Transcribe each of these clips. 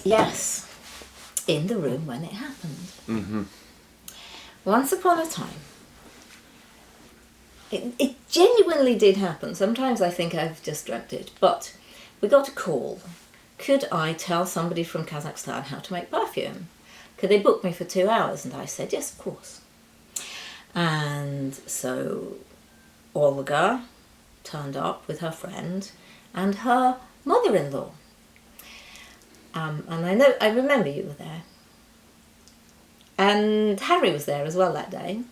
Yes, in the room when it happened. Mm-hmm. Once upon a time, it genuinely did happen. Sometimes I think I've just dreamt it, but we got a call. Could I tell somebody from Kazakhstan how to make perfume? Could they book me for 2 hours? And I said, yes, of course. And so Olga turned up with her friend and her mother-in-law. And I remember you were there. And Harry was there as well that day.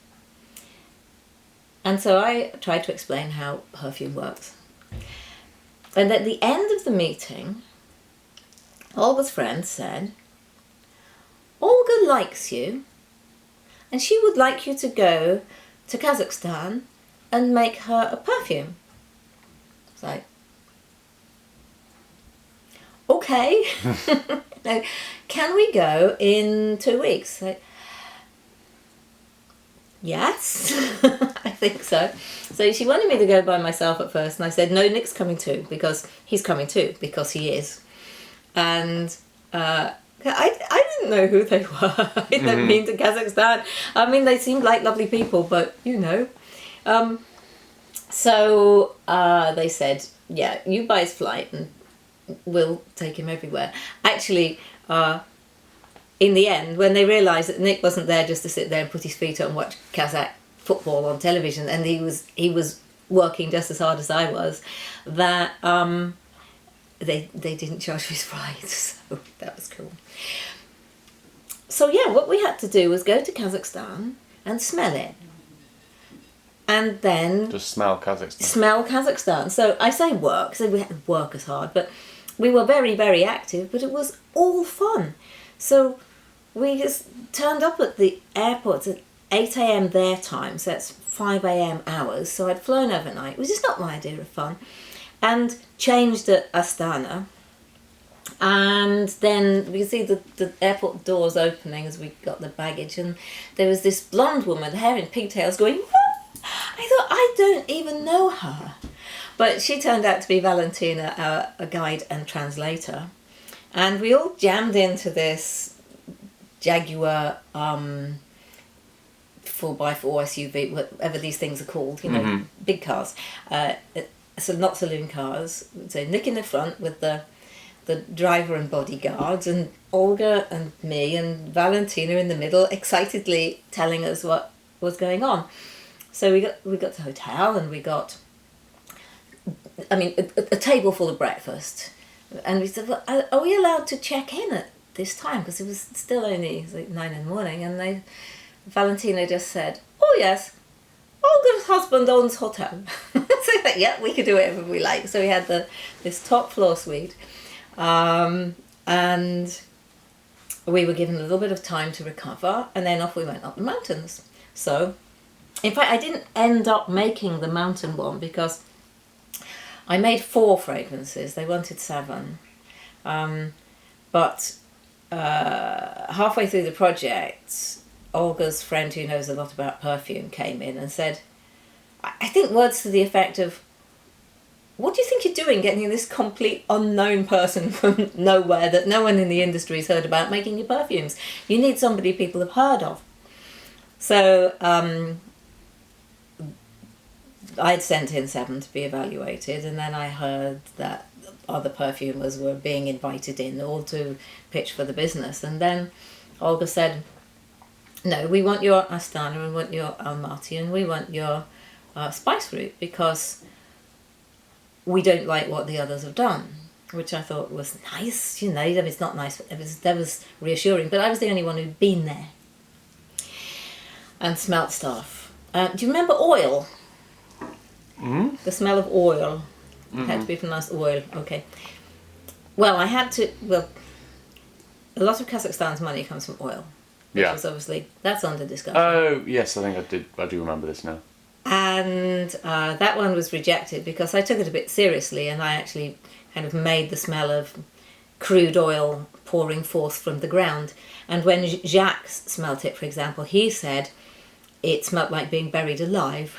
And so I tried to explain how perfume works. And at the end of the meeting, Olga's friend said, Olga likes you, and she would like you to go to Kazakhstan and make her a perfume. It's like, okay. Now, can we go in 2 weeks? Like, yes, I think so. So she wanted me to go by myself at first, and I said, no, Nick's coming too, because he's coming too, because he is. And I didn't know who they were. I hadn't been to Kazakhstan. I mean, they seemed like lovely people, but you know. So they said, yeah, you buy his flight and we'll take him everywhere. Actually, in the end, when they realised that Nick wasn't there just to sit there and put his feet up and watch Kazakh football on television, and he was working just as hard as I was, that they didn't charge for his flight, so that was cool. So yeah, what we had to do was go to Kazakhstan and smell it. And then... Just smell Kazakhstan. Smell Kazakhstan. So I say work, so we had to work as hard, but we were very, very active, but it was all fun. So we just turned up at the airport at 8 a.m. their time, so that's 5 a.m. ours. So I'd flown overnight. It was just not my idea of fun. And changed at Astana. And then we could see the airport doors opening as we got the baggage, and there was this blonde woman, hair in pigtails, going, "Whoa!" I thought, I don't even know her. But she turned out to be Valentina, a guide and translator. And we all jammed into this Jaguar 4x4 SUV, whatever these things are called, you know, big cars. So not saloon cars. So Nick in the front with the driver and bodyguards, and Olga and me and Valentina in the middle, excitedly telling us what was going on. So we got to the hotel, and we got, I mean, a table full of breakfast. And we said, well, are we allowed to check in at this time? Because it was still only like 9 in the morning. And Valentina just said, oh yes, Olga's husband owns hotel. So yeah, we could do whatever we like. So we had this top floor suite. And we were given a little bit of time to recover, and then off we went up the mountains. So, in fact, I didn't end up making the mountain one because I made 4 fragrances. They wanted 7. But halfway through the project, Olga's friend who knows a lot about perfume came in and said, I think words to the effect of, what do you think you're doing getting this complete unknown person from nowhere that no one in the industry has heard about making your perfumes? You need somebody people have heard of. So I'd sent in 7 to be evaluated, and then I heard that other perfumers were being invited in all to pitch for the business. And then Olga said, no, we want your Astana, and we want your Almaty, and we want your spice route, because we don't like what the others have done, which I thought was nice, you know. I mean, it's not nice, that was reassuring, but I was the only one who'd been there and smelt stuff. Do you remember oil? The smell of oil. It had to be pronounced oil, okay. Well, a lot of Kazakhstan's money comes from oil. Which is obviously, that's under discussion. Oh, yes, I do remember this now. And that one was rejected because I took it a bit seriously, and I actually kind of made the smell of crude oil pouring forth from the ground. And when Jacques smelt it, for example, he said it smelled like being buried alive.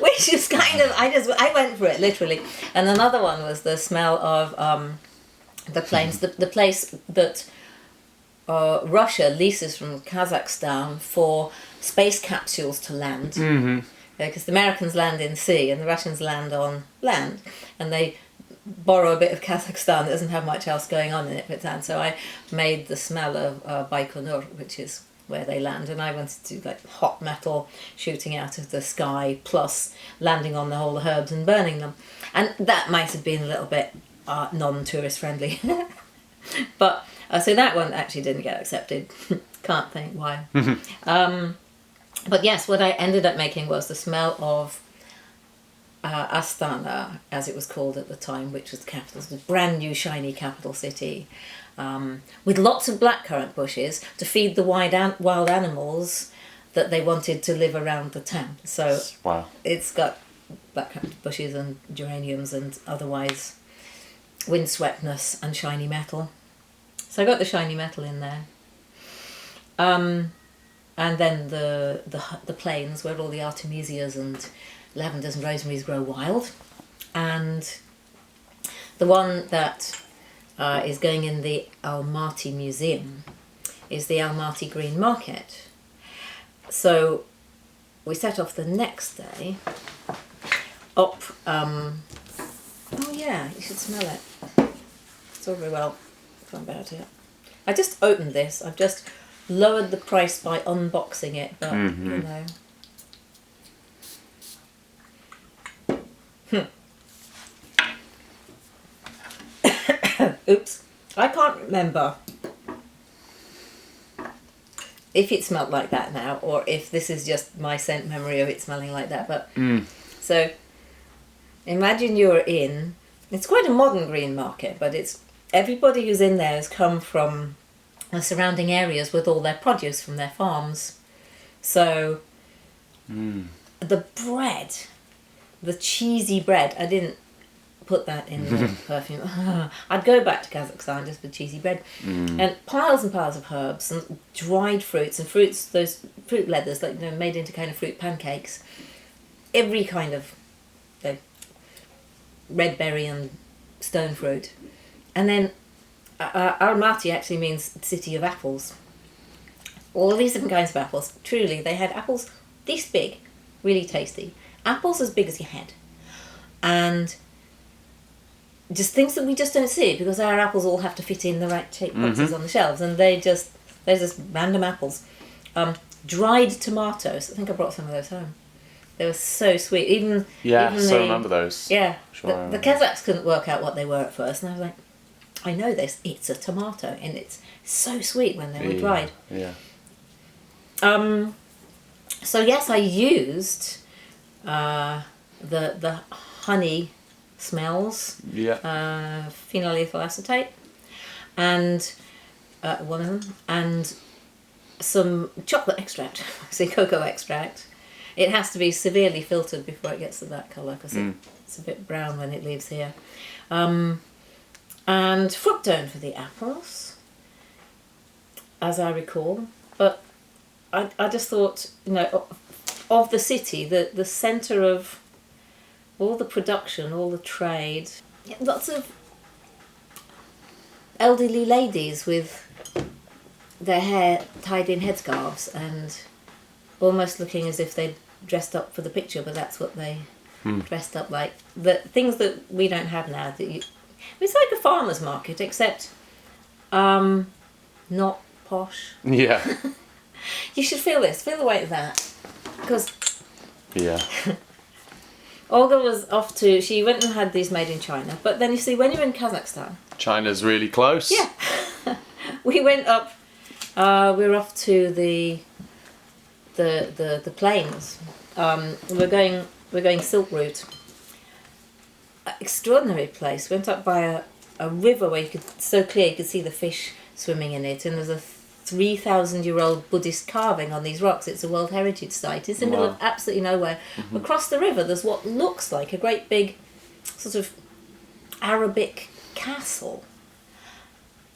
Which is kind of, I went for it, literally. And another one was the smell of the planes, the place that Russia leases from Kazakhstan for space capsules to land. Mm-hmm. Because the Americans land in sea and the Russians land on land, and they borrow a bit of Kazakhstan that doesn't have much else going on in it but land. So I made the smell of Baikonur, which is where they land, and I wanted to do like hot metal shooting out of the sky plus landing on all the herbs and burning them, and that might have been a little bit non-tourist friendly. But so that one actually didn't get accepted. Can't think why. But yes, what I ended up making was the smell of Astana, as it was called at the time, which was the capital, the brand new shiny capital city, with lots of blackcurrant bushes to feed the wild animals that they wanted to live around the town. So Wow. it's got blackcurrant bushes and geraniums and otherwise windswept-ness and shiny metal. So I got the shiny metal in there. And then the plains where all the artemisias and lavenders and rosemaries grow wild. And the one that is going in the Almaty Museum is the Almaty Green Market. So we set off the next day up, oh yeah, you should smell it. It's all very well gone about it. I just opened this, I've just lowered the price by unboxing it, but you know. Oops. I can't remember if it smelled like that now or if this is just my scent memory of it smelling like that. But so imagine you're in, it's quite a modern green market, but it's everybody who's in there has come from the surrounding areas with all their produce from their farms. So the bread, the cheesy bread, I didn't put that in the perfume. I'd go back to Kazakhstan just for cheesy bread. And piles of herbs and dried fruits and fruits, those fruit leathers, like, you know, made into kind of fruit pancakes. Every kind of red berry and stone fruit. And then Almaty actually means city of apples. All these different kinds of apples. Truly, they had apples this big, really tasty. Apples as big as your head. And just things that we just don't see because our apples all have to fit in the right shaped boxes on the shelves, and they're just random apples. Dried tomatoes. I think I brought some of those home. They were so sweet. Even I remember those. Yeah. Sure, the Kazakhs couldn't work out what they were at first, and I was like, I know this. It's a tomato, and it's so sweet when they were dried. Yeah. So yes, I used the honey smells. Yeah. Phenyl ethyl acetate, and one of them, and some chocolate extract, say cocoa extract. It has to be severely filtered before it gets to that colour because it's a bit brown when it leaves here. And fructone for the apples, as I recall. But I just thought, you know, of the city, the centre of all the production, all the trade, lots of elderly ladies with their hair tied in headscarves and almost looking as if they'd dressed up for the picture, but that's what they dressed up like. The things that we don't have now. It's like a farmer's market, except not posh. Yeah. You should feel this. Feel the weight of that. Because Yeah. Olga was off to... She went and had these made in China. But then you see, when you're in Kazakhstan... China's really close. Yeah. We went up... we were off to the plains. We're going Silk Route. Extraordinary place. Went up by a river where you could so clear you could see the fish swimming in it, and there's a 3,000-year-old Buddhist carving on these rocks. It's a World Heritage Site. It's in the middle of absolutely nowhere. Across the river there's what looks like a great big sort of Arabic castle,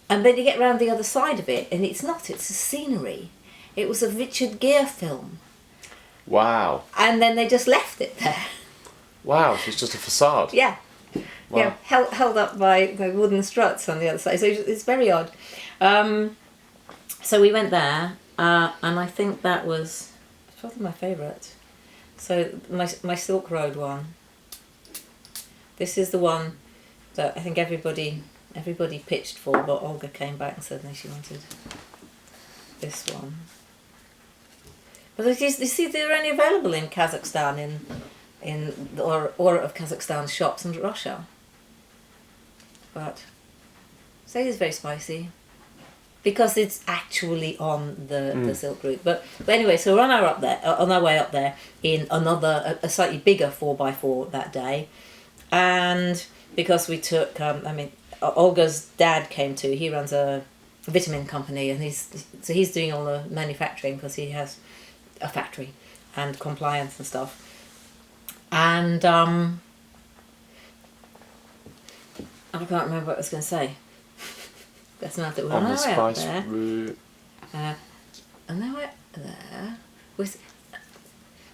and then you get round the other side of it and it's not, it's a scenery. It was a Richard Gere film. Wow. And then they just left it there. Wow, it's just a facade. Yeah. Wow. Yeah, held up by the wooden struts on the other side. So it's very odd. So we went there, and I think that was probably my favourite. So my Silk Road one. This is the one that I think everybody pitched for, but Olga came back and said no, she wanted this one. But you see, they're only available in Kazakhstan, in the Aura of Kazakstan shops in Russia. But so it is very spicy because it's actually on the Silk Route. But anyway, so we're on our way up there in another a slightly bigger 4x4 that day, and because we took Olga's dad came too. He runs a vitamin company, and he's doing all the manufacturing because he has a factory and compliance and stuff. And I can't remember what I was going to say. That's not that we're on the our way up spice there. route. And then we're there with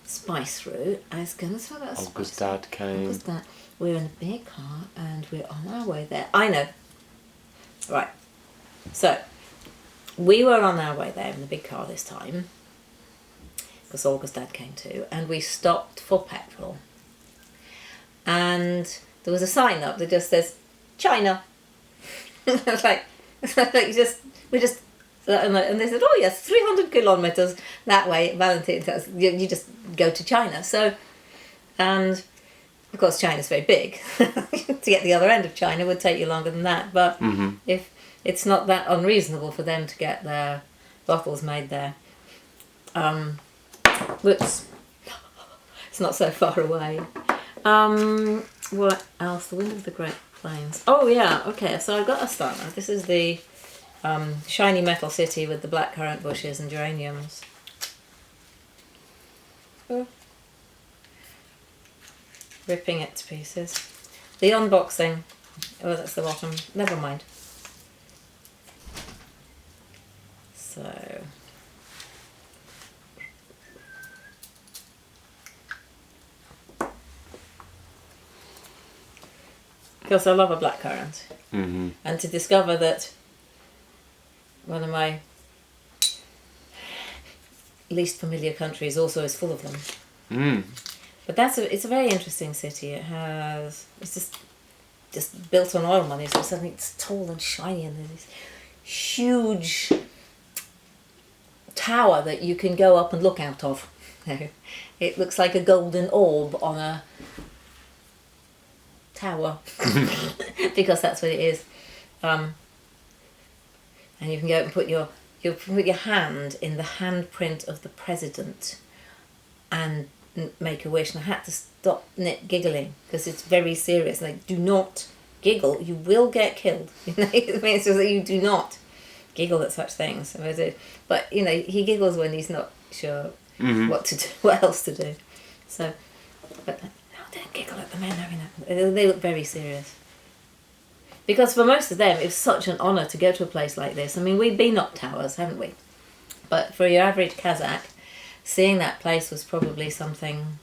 spice route. I was going to talk about Olga's spice dad came. Olga's dad. We're in a big car and we're on our way there. I know. Right. So we were on our way there in the big car this time because Olga's dad came too, and we stopped for petrol. And there was a sign up that just says China. It's like we just and they said, oh yes, 300 kilometers that way. Valentine says you just go to China. So, and of course China's very big. To get the other end of China would take you longer than that. But if it's not that unreasonable for them to get their bottles made there. Whoops. It's not so far away. What else? The Wind of the Great Plains. Oh yeah, okay, so I got Astana. This is the shiny metal city with the blackcurrant bushes and geraniums. Oh. Ripping it to pieces. The unboxing. Oh, that's the bottom. Never mind. So... because I love a blackcurrant. Mm-hmm. And to discover that one of my least familiar countries also is full of them. But it's a very interesting city. It's just built on oil money, so suddenly it's tall and shiny, and there's this huge tower that you can go up and look out of. It looks like a golden orb on a tower because that's what it is, and you can go and put your hand in the handprint of the president and make a wish. And I had to stop giggling because it's very serious. Like, do not giggle, you will get killed. It means that you do not giggle at such things. But he giggles when he's not sure what to do, what else to do. So, but don't giggle at the men having that. They look very serious. Because for most of them, it's such an honour to go to a place like this. I mean, we've been up towers, haven't we? But for your average Kazakh, seeing that place was probably something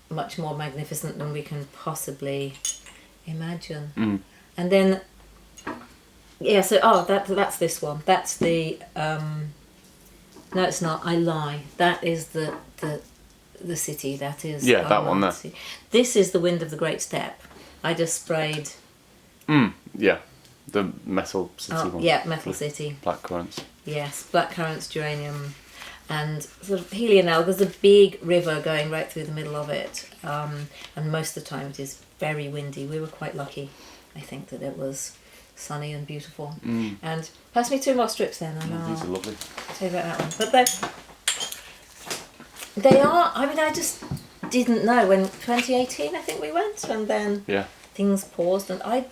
much more magnificent than we can possibly imagine. And then, yeah, so, that's this one. That's the, no, it's not, I lie. That is the city, that is... yeah, that one there. This is the Wind of the Great Steppe. I just sprayed... yeah, the metal city one. Yeah, metal city. Blackcurrants. Yes, blackcurrants, geranium, and sort of Helionel. There's a big river going right through the middle of it, and most of the time it is very windy. We were quite lucky, I think, that it was sunny and beautiful. And pass me 2 more strips then, and These are lovely. I'll tell you about that one. But they are, I mean, I just didn't know. When 2018, I think we went, and then things paused, and I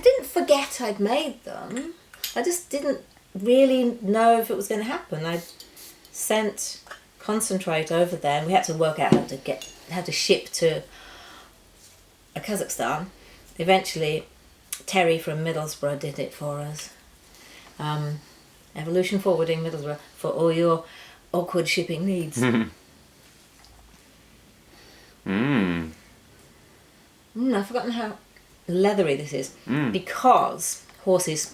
didn't forget I'd made them. I just didn't really know if it was going to happen. I sent concentrate over there, and we had to work out how to ship to Kazakhstan. Eventually, Terry from Middlesbrough did it for us. Evolution Forwarding Middlesbrough, for all your awkward shipping needs. I've forgotten how leathery this is. Because horses.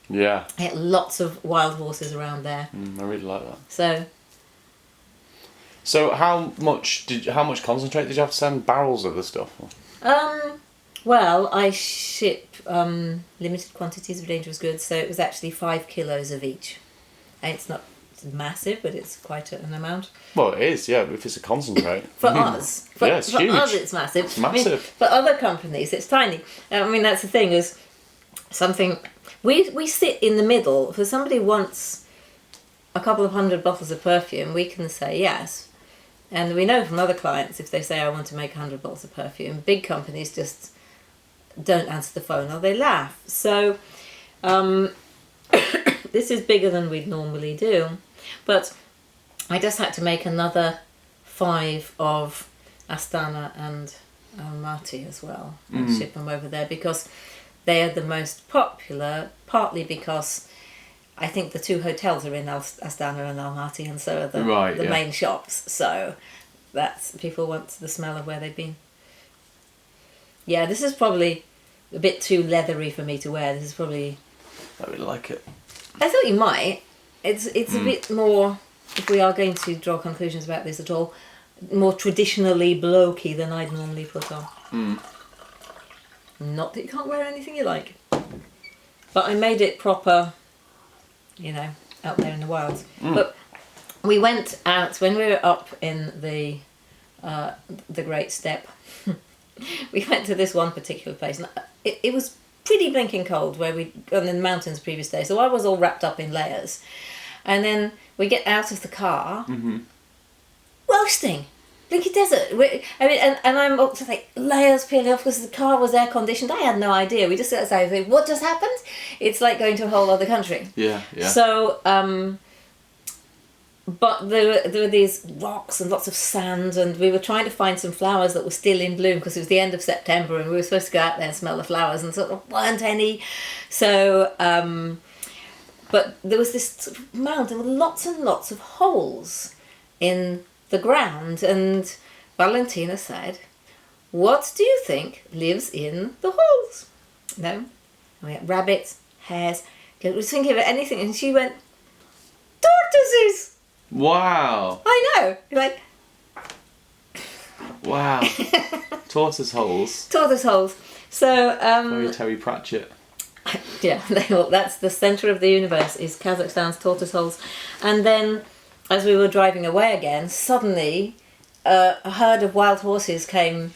Yeah. I had lots of wild horses around there. I really like that. So how much concentrate did you have to send? Barrels of the stuff? well, I ship limited quantities of dangerous goods, so it was actually 5 kilos of each. And it's not massive, but it's quite an amount. Well, it is, yeah, if it's a concentrate. For us. It's huge. For us, it's massive. It's massive. I mean, for other companies, it's tiny. I mean, that's the thing, is something... We sit in the middle. If somebody wants a couple of 100 bottles of perfume, we can say yes. And we know from other clients, if they say, I want to make 100 bottles of perfume, big companies just don't answer the phone or they laugh. So this is bigger than we'd normally do. But I just had to make another 5 of Astana and Almaty as well and ship them over there because they are the most popular, partly because I think the 2 hotels are in Astana and Almaty, and so are the main shops. So that's, people want the smell of where they've been. Yeah, this is probably a bit too leathery for me to wear. This is probably... I really like it. I thought you might. It's a bit more, if we are going to draw conclusions about this at all, more traditionally blokey than I'd normally put on. Not that you can't wear anything you like. But I made it proper, you know, out there in the wilds. But we went out, when we were up in the Great Steppe, we went to this one particular place. And it was pretty blinking cold where we gone in the mountains the previous day. So I was all wrapped up in layers. And then we get out of the car, roasting. Blinky desert. And I'm up to like layers peeling off because the car was air conditioned. I had no idea. We just sat outside and think, what just happened? It's like going to a whole other country. Yeah. So, but there were these rocks and lots of sand, and we were trying to find some flowers that were still in bloom because it was the end of September and we were supposed to go out there and smell the flowers, and sort of weren't any. So, but there was this mountain with lots and lots of holes in the ground, and Valentina said, what do you think lives in the holes? No, we had rabbits, hares, I was thinking of anything, and she went, tortoises! Wow. I know, like... Wow. Tortoise holes. Tortoise holes. So, Very Terry Pratchett. Yeah, that's the centre of the universe, is Kazakhstan's tortoise holes. And then, as we were driving away again, suddenly a herd of wild horses came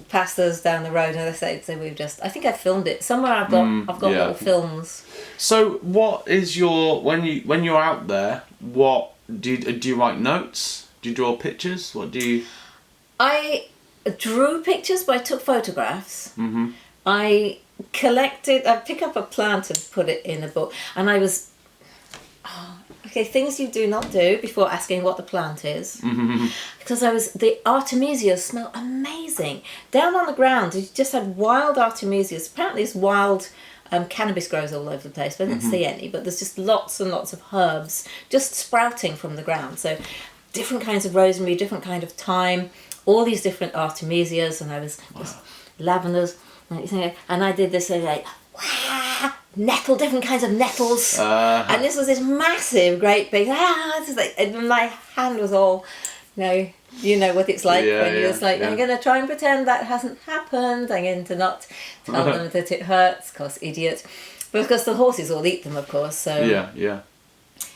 past us down the road, and they said we've just... I think I filmed it somewhere. I've got little films. So, what is your when you're out there? What do you write notes? Do you draw pictures? What do you? I drew pictures, but I took photographs. I collected. I pick up a plant and put it in a book, and I was. Okay, things you do not do before asking what the plant is. Because the artemisias smell amazing. Down on the ground, you just had wild artemisias. Apparently it's wild cannabis grows all over the place, but I didn't see any. But there's just lots and lots of herbs just sprouting from the ground. So different kinds of rosemary, different kind of thyme, all these different artemisias, and I was just lavenders. And I did this like, nettle, different kinds of nettles, and this was this massive, great big. This is like, and my hand was all, you know what it's like when you're just like, I'm going to try and pretend that hasn't happened. I'm going to not tell them that it hurts, cause idiot, because the horses all eat them, of course. So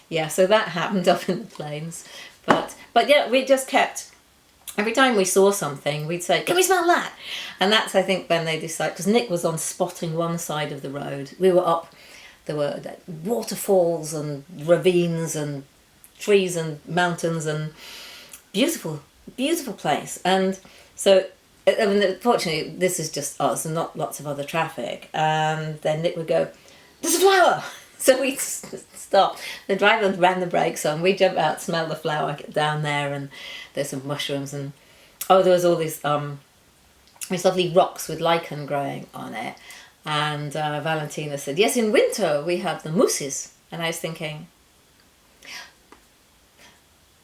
yeah. So that happened up in the plains, but yeah, we just kept. Every time we saw something, we'd say, can we smell that? And that's, I think, when they decided, because Nick was on spotting one side of the road. We were up, there were waterfalls and ravines and trees and mountains and beautiful, beautiful place. And so, I mean, fortunately, this is just us and not lots of other traffic. And then Nick would go, there's a flower! So we'd stop. The driver ran the brakes on. We jump out, smell the flower, get down there, and there's some mushrooms. And there was all these lovely rocks with lichen growing on it. And Valentina said, yes, in winter we have the mousses. And I was thinking,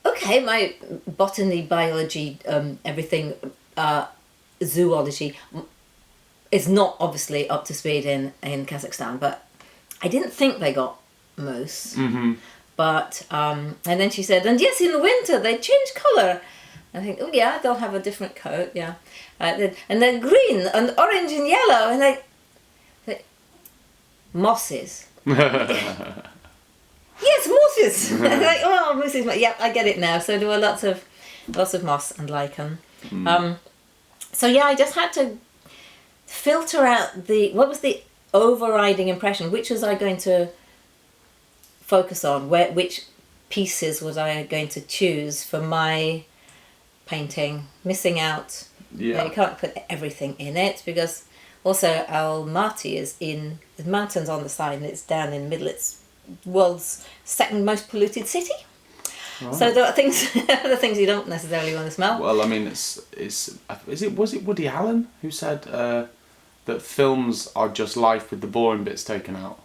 okay, my botany, biology, everything, zoology, it's not obviously up to speed in Kazakhstan, but I didn't think they got moose. Mm-hmm. But, and then she said, and yes, in the winter they change colour. I think, oh yeah, they'll have a different coat, yeah. And then green and orange and yellow, and mosses. Yes, mosses. Like, oh, mosses. Yeah, I get it now. So there were lots of moss and lichen. So yeah, I just had to filter out what was the overriding impression. Which was I going to focus on? Which pieces was I going to choose for my painting? Missing out. Yeah. You can't put everything in it because also Almaty is in the mountains on the side and it's down in the middle. It's world's second most polluted city. Right. So there are the things you don't necessarily want to smell. Well, I mean, was it Woody Allen who said that films are just life with the boring bits taken out?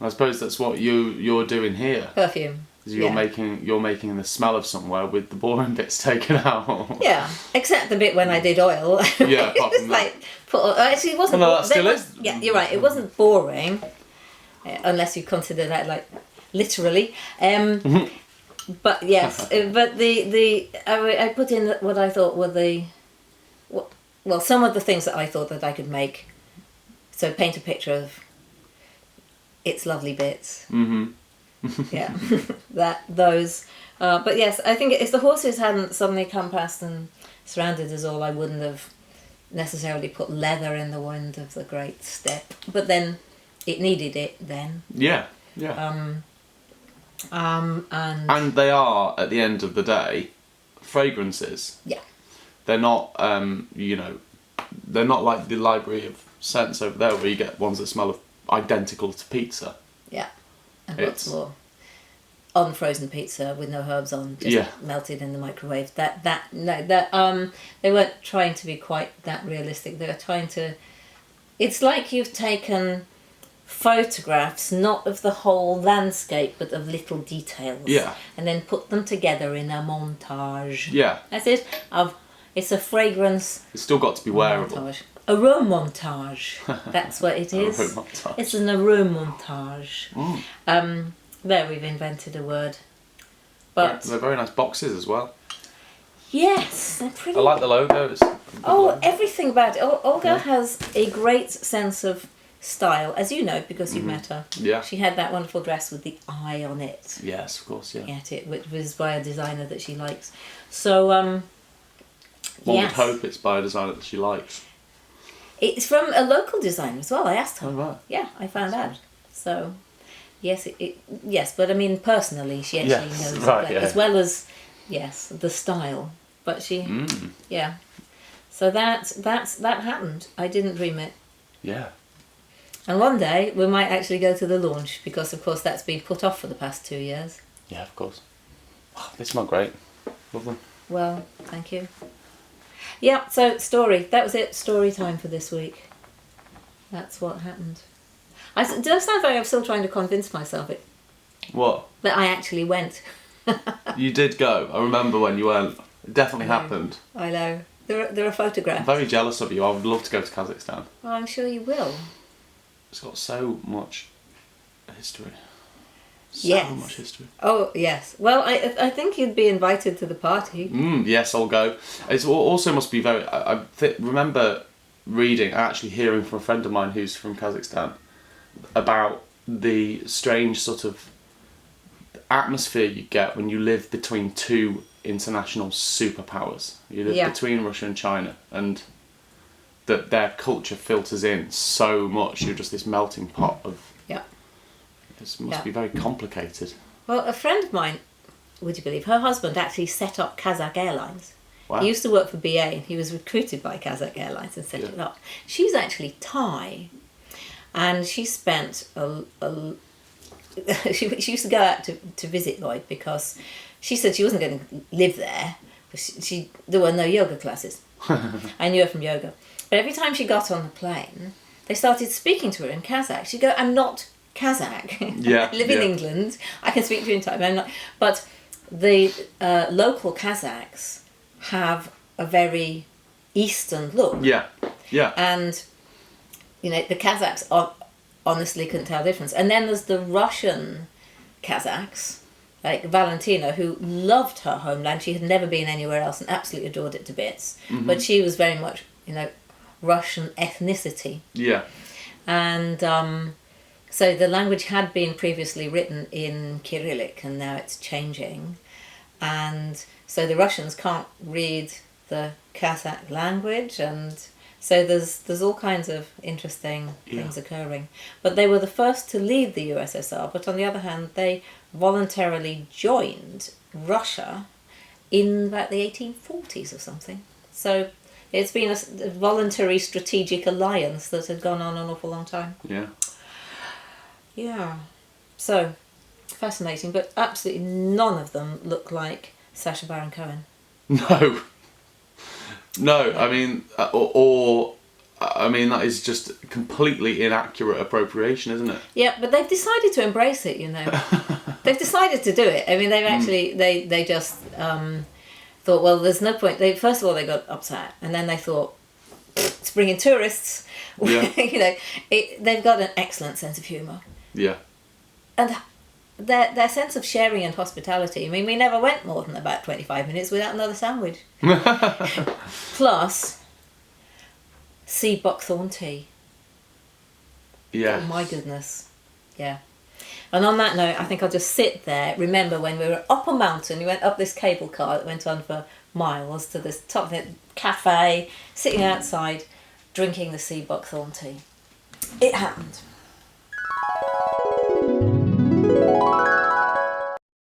And I suppose that's what you're doing here. Perfume. You're making the smell of somewhere with the boring bits taken out. Yeah, except the bit when I did oil. Yeah, apart from that. Actually, it wasn't. Well, no, that still is. Yeah, you're right. It wasn't boring, unless you consider that like literally. But yes, but I put in what I thought were some of the things that I thought that I could make. So paint a picture of its lovely bits. Mm-hmm. Yeah, those. But yes, I think if the horses hadn't suddenly come past and surrounded us all, I wouldn't have necessarily put leather in the wind of the Great Steppe. But then it needed it then. Yeah, yeah. And they are, at the end of the day, fragrances. Yeah. They're not, they're not like the library of scents over there where you get ones that smell identical to pizza. Yeah. And lots more unfrozen pizza with no herbs on, just melted in the microwave. They weren't trying to be quite that realistic. They were trying to. It's like you've taken photographs not of the whole landscape but of little details. Yeah. And then put them together in a montage. Yeah. That's it. It's a fragrance. It's still got to be wearable. Montage. Aroma montage. That's what it is. It's an aroma montage. There we've invented a word. But they're very nice boxes as well. Yes, they're pretty. I like the logo. Everything about it. Olga has a great sense of style, as you know, because you met her. Yeah. She had that wonderful dress with the eye on it. Yes, of course, yeah. Which was by a designer that she likes. So, One would hope it's by a designer that she likes. It's from a local designer as well. I asked her. Oh, right. Yeah, I found out. So, yes, yes, but I mean personally, she actually knows as well as the style. But she, yeah. So that happened. I didn't dream it. Yeah. And one day we might actually go to the launch because, of course, that's been put off for the past 2 years. Yeah, of course. Oh, they smell great. Love them. Well, thank you. Yeah, so story. That was it. Story time for this week. That's what happened. Does sound like I'm still trying to convince myself What? that I actually went. You did go. I remember when you went. It definitely happened. I know. There are photographs. I'm very jealous of you. I would love to go to Kazakhstan. Well, I'm sure you will. It's got so much history. Yes. So much history. Oh, yes. Well, I think you'd be invited to the party. Yes, I'll go. It also must be very... I remember reading, actually hearing from a friend of mine who's from Kazakhstan about the strange sort of atmosphere you get when you live between two international superpowers. You live between Russia and China, and that their culture filters in so much. You're just this melting pot of... Yeah. It must be very complicated. Well, a friend of mine, would you believe, her husband actually set up Kazakh Airlines. Wow. He used to work for BA and he was recruited by Kazakh Airlines and set it up. She's actually Thai, and she spent she used to go out to visit Lloyd because she said she wasn't going to live there. There were no yoga classes. I knew her from yoga. But every time she got on the plane, they started speaking to her in Kazakh. She'd go, "I'm not Kazakh. I live in England. I can speak to you in time." I'm not. But the local Kazakhs have a very Eastern look. Yeah, yeah. And the Kazakhs honestly couldn't tell the difference. And then there's the Russian Kazakhs, like Valentina, who loved her homeland. She had never been anywhere else and absolutely adored it to bits. But she was very much, Russian ethnicity. Yeah. And so the language had been previously written in Cyrillic, and now it's changing. And so the Russians can't read the Kazakh language, and so there's all kinds of interesting things occurring. But they were the first to leave the USSR, but on the other hand, they voluntarily joined Russia in about the 1840s or something. So it's been a voluntary strategic alliance that had gone on an awful long time. Yeah. Yeah. So, fascinating, but absolutely none of them look like Sacha Baron Cohen. No. No, I mean, I mean, that is just completely inaccurate appropriation, isn't it? Yeah, but they've decided to embrace it, They've decided to do it. I mean, they've actually, they just thought, well, there's no point. First of all, they got upset, and then they thought, it's bringing tourists. Yeah. They've got an excellent sense of humour. Yeah. And their sense of sharing and hospitality. I mean, we never went more than about 25 minutes without another sandwich. Plus, sea buckthorn tea. Yeah. Oh my goodness. Yeah. And on that note, I think I'll just sit there. Remember when we were up a mountain, we went up this cable car that went on for miles to this top of the cafe, sitting outside, drinking the sea buckthorn tea. It happened.